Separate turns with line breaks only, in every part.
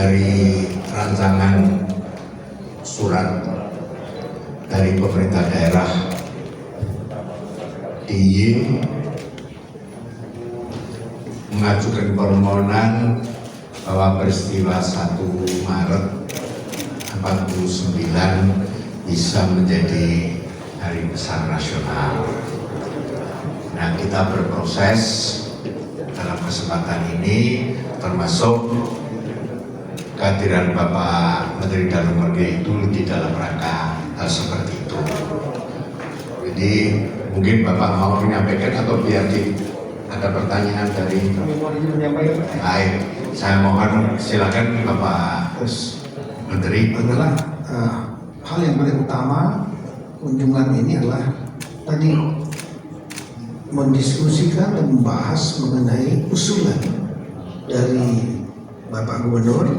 dari rancangan surat dari pemerintah daerah DIY mengajukan permohonan bahwa peristiwa 1 Maret 49 bisa menjadi hari besar nasional. Nah, kita berproses dalam kesempatan ini, termasuk kehadiran Bapak Menteri Dalam Negeri itu di dalam rangka hal seperti itu. Jadi mungkin Bapak mau menyampaikan atau biar ada pertanyaan dari baik, saya mohon silakan Bapak Menteri.
Adalah hal yang paling utama kunjungan ini adalah tadi mendiskusikan dan membahas mengenai usulan dari Bapak Gubernur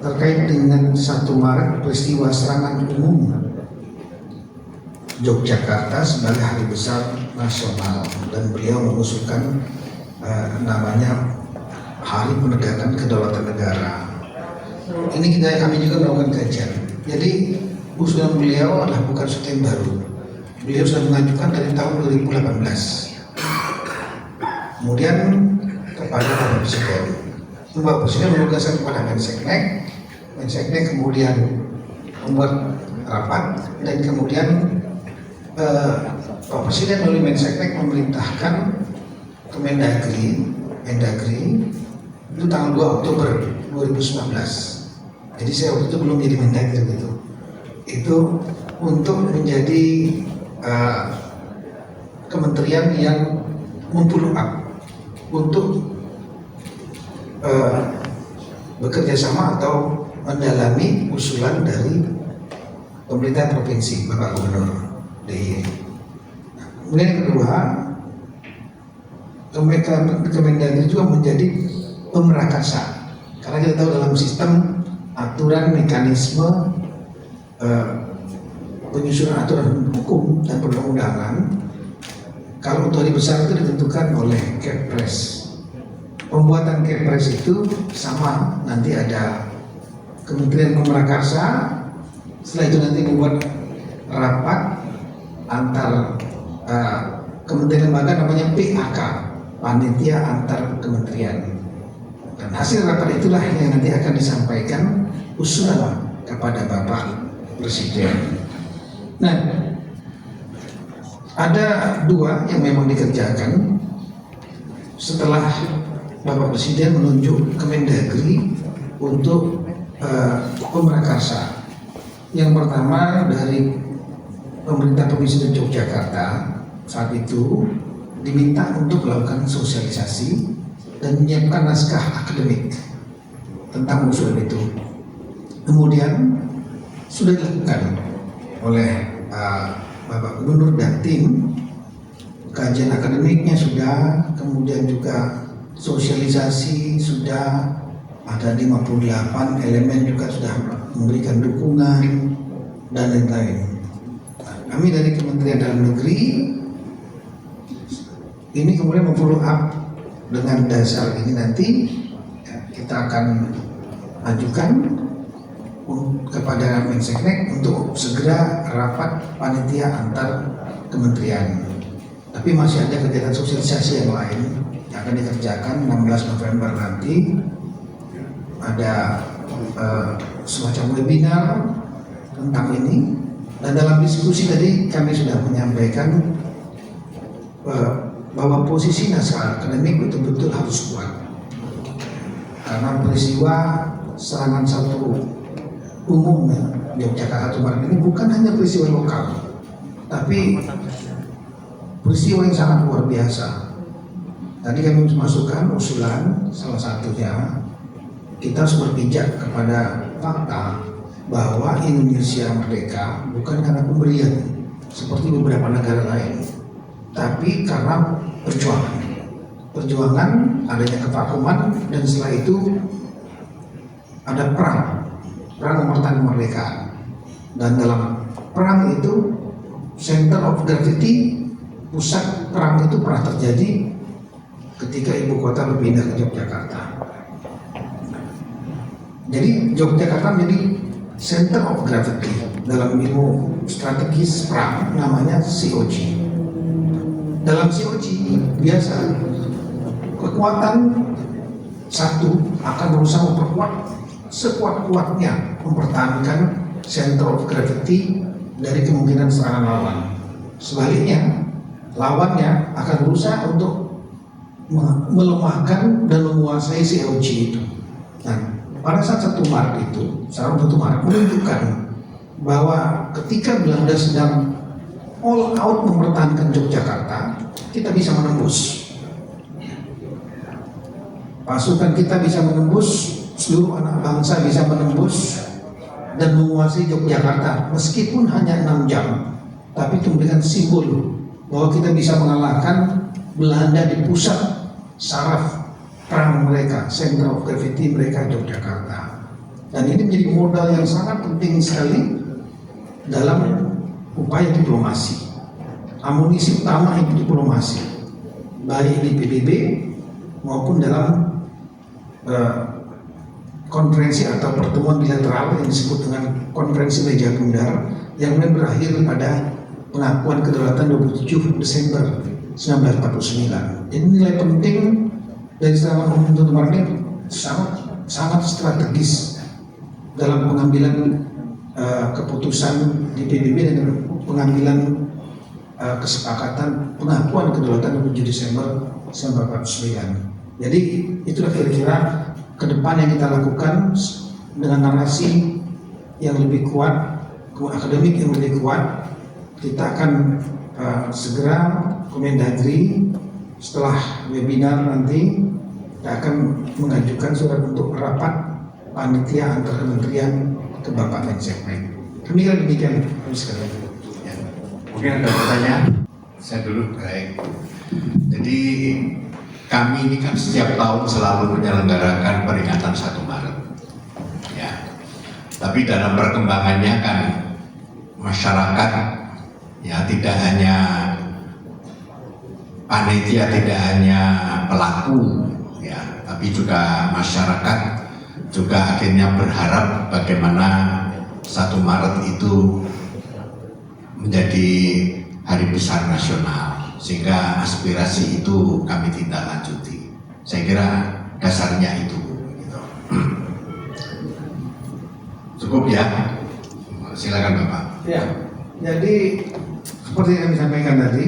terkait dengan 1 Maret peristiwa serangan umum Yogyakarta sebagai hari besar nasional, dan beliau mengusulkan namanya Hari Penegakan Kedaulatan Negara. Ini kami juga melakukan kajian. Jadi usulan beliau adalah bukan sesuatu yang baru. Beliau sudah mengajukan dari tahun 2018. Kemudian kepada Bapak Presiden. Bapak Presiden menugaskan kepada Menseknek. Menseknek kemudian membuat rapat, dan kemudian Bapak Presiden melalui Menseknek memerintahkan ke Mendagri itu tanggal 2 Oktober 2019. Jadi saya waktu itu belum jadi Mendagri gitu. Itu untuk menjadi kementerian yang memfollow up untuk bekerja sama atau mendalami usulan dari pemerintah provinsi Bapak Gubernur DIY. Kemudian yang kedua, Kemendagri juga menjadi pemrakasa, karena kita tahu dalam sistem aturan mekanisme penyusunan aturan hukum dan perundang-undangan, kalau untuk hari besar itu ditentukan oleh Kepres. Pembuatan Kepres itu sama, nanti ada Kementerian Pemrakarsa, setelah itu nanti membuat rapat antar kementerian lembaga namanya PAK, Panitia Antar Kementerian. Dan hasil rapat itulah yang nanti akan disampaikan usulan kepada Bapak Presiden. Nah, ada 2 yang memang dikerjakan setelah Bapak Presiden menunjuk Kemendagri untuk pemrakarsa. Yang pertama dari pemerintah Provinsi Yogyakarta saat itu diminta untuk melakukan sosialisasi dan menyiapkan naskah akademik tentang usulan itu. Kemudian sudah dilakukan oleh Bapak Gubernur dan tim, kajian akademiknya sudah, kemudian juga sosialisasi sudah, ada 58 elemen juga sudah memberikan dukungan dan lain-lain. Kami dari Kementerian Dalam Negeri ini kemudian memfollow up dengan dasar ini, nanti kita akan ajukan kepada Menseknek untuk segera rapat panitia antar kementerian. Tapi masih ada kegiatan sosialisasi yang lain yang akan dikerjakan 16 November nanti. Ada semacam webinar tentang ini, dan dalam diskusi tadi kami sudah menyampaikan bahwa posisi naskah akademik betul-betul harus kuat, karena peristiwa serangan 1 umum Yogyakarta kemarin ini bukan hanya peristiwa lokal, tapi peristiwa yang sangat luar biasa. Tadi kami masukkan usulan, salah satunya kita harus berpijak kepada fakta bahwa Indonesia merdeka bukan karena pemberian seperti beberapa negara lain, tapi karena perjuangan adanya kevakuman, dan setelah itu ada perang mempertahankan kemerdekaan. Dan dalam perang itu center of gravity, pusat perang itu pernah terjadi ketika ibu kota berpindah ke Yogyakarta. Jadi Yogyakarta menjadi center of gravity dalam ilmu strategis perang, namanya COG. Dalam COG biasa kekuatan satu akan berusaha memperkuat sekuat-kuatnya mempertahankan center of gravity dari kemungkinan serangan lawan. Sebaliknya, lawannya akan berusaha untuk melemahkan dan menguasai COG itu. Nah, pada saat 1 Maret itu, sekarang 1 Maret menunjukkan bahwa ketika Belanda sedang all out mempertahankan Yogyakarta, kita bisa menembus. Pasukan kita bisa menembus, seluruh anak bangsa bisa menembus dan menguasai Yogyakarta meskipun hanya 6 jam, tapi itu memberikan simbol bahwa kita bisa mengalahkan Belanda di pusat saraf perang mereka, center of gravity mereka Yogyakarta. Dan ini menjadi modal yang sangat penting sekali dalam upaya diplomasi. Amunisi utama itu diplomasi, baik di PBB maupun dalam konferensi atau pertemuan bilateral yang disebut dengan konferensi meja bundar yang berakhir pada pengakuan kedaulatan 27 Desember 1949. Ini nilai penting dari serangan umum 1 Maret ini sangat strategis dalam pengambilan keputusan di PBB dan pengambilan kesepakatan pengakuan kedaulatan 27 Desember 1949. Jadi itulah kira-kira ke depan yang kita lakukan dengan narasi yang lebih kuat, akademik yang lebih kuat. Kita akan segera Kemendagri setelah webinar nanti kita akan mengajukan surat untuk rapat panitia antar kementerian ke Bapak Menseknek. Kami kira demikian.
Ya. Mungkin ada pertanyaan? Saya dulu. Baik. Jadi kami ini kan setiap tahun selalu menyelenggarakan peringatan 1 Maret. Ya. Tapi dalam perkembangannya kan masyarakat ya tidak hanya panitia, tidak hanya pelaku ya, tapi juga masyarakat juga akhirnya berharap bagaimana 1 Maret itu menjadi hari besar nasional, sehingga aspirasi itu kami tindak lanjuti. Saya kira dasarnya itu gitu. Cukup ya, silakan Bapak.
Ya, jadi seperti yang kami sampaikan tadi,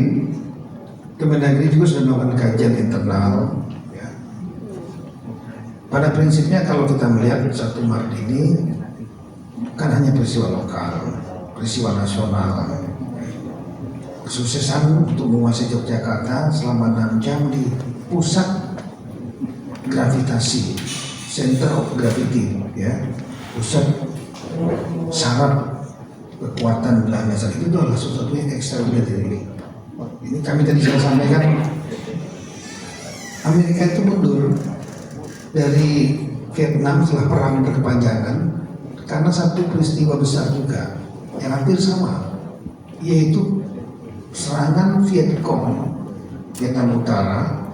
Kemendagri juga sudah melakukan kajian internal. Ya. Pada prinsipnya kalau kita melihat 1 Maret ini kan hanya peristiwa lokal, peristiwa nasional. Kesuksesan untuk menguasai Yogyakarta selama 6 jam di pusat gravitasi, center of gravity, ya, pusat saraf kekuatan Belanda saat itu adalah sesuatu yang extraordinary. Ini kami tadi sudah sampaikan, Amerika itu mundur dari Vietnam setelah perang berkepanjangan karena satu peristiwa besar juga yang hampir sama, yaitu serangan Vietcong Vietnam Utara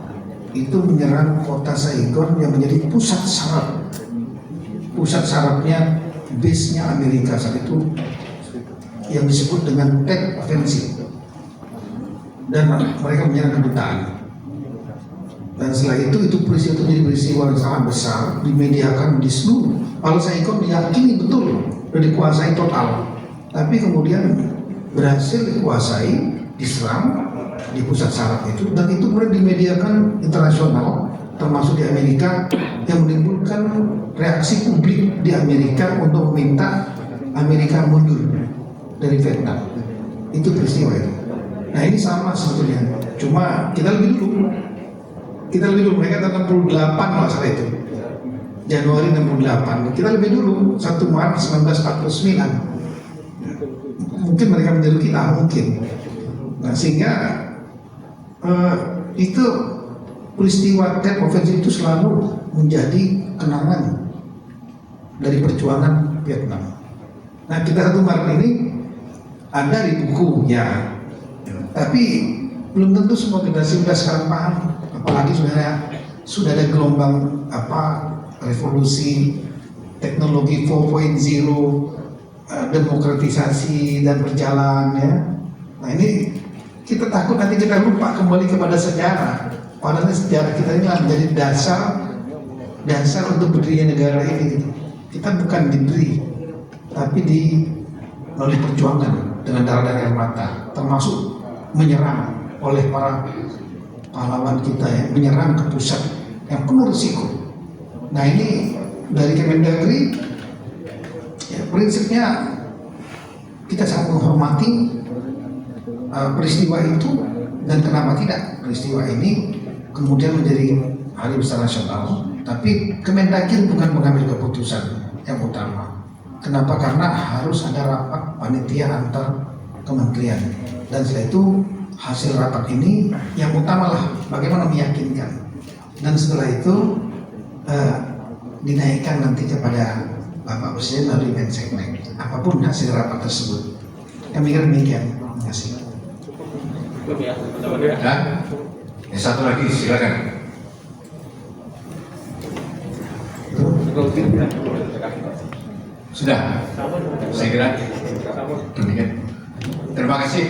itu menyerang kota Saigon yang menjadi pusat sarafnya base-nya Amerika saat itu yang disebut dengan Tet Offensive, dan mereka menyerang kedutaan. Dan setelah itu peristiwa itu menjadi peristiwa yang sangat besar, dimediakan di seluruh. Kalau Saigon diyakini betul sudah dikuasai total, tapi kemudian berhasil dikuasai, diserang di pusat saraf itu, dan itu kemudian dimediakan internasional termasuk di Amerika, yang menimbulkan reaksi publik di Amerika untuk meminta Amerika mundur dari Vietnam. Itu peristiwa itu. Nah ini sama sebetulnya, cuma kita lebih dulu mereka tahun 68 masalah itu, Januari 68, kita lebih dulu 1 Maret 1949. Mungkin mereka meniru kita, mungkin. Nah sehingga itu peristiwa Tet Offensive itu selalu menjadi kenangan dari perjuangan Vietnam. Nah kita 1 Maret ini ada di buku ya, tapi belum tentu semua generasi sudah sekarang paham, apalagi sudah ada gelombang revolusi teknologi 4.0, demokratisasi dan berjalan ya. Nah ini kita takut nanti kita lupa kembali kepada sejarah. Padahal sejarah kita ini menjadi dasar untuk berdirinya negara ini. Gitu. Kita bukan diberi, tapi melalui perjuangan dengan darah dan air mata, termasuk menyerang oleh para pahlawan kita yang menyerang ke pusat yang penuh risiko. Nah ini dari Kemendagri ya, prinsipnya kita sangat menghormati peristiwa itu, dan kenapa tidak peristiwa ini kemudian menjadi hari besar nasional. Tapi Kemendagri bukan mengambil keputusan yang utama. Kenapa? Karena harus ada rapat panitia antar kementerian, dan setelah itu hasil rapat ini yang utama lah bagaimana meyakinkan, dan setelah itu dinaikkan nanti kepada Bapak Presiden melalui Menseknek apapun hasil rapat tersebut. Kami kira demikian. Terima kasih.
Dan satu lagi silakan. Sudah, saya kira demikian. Terima kasih.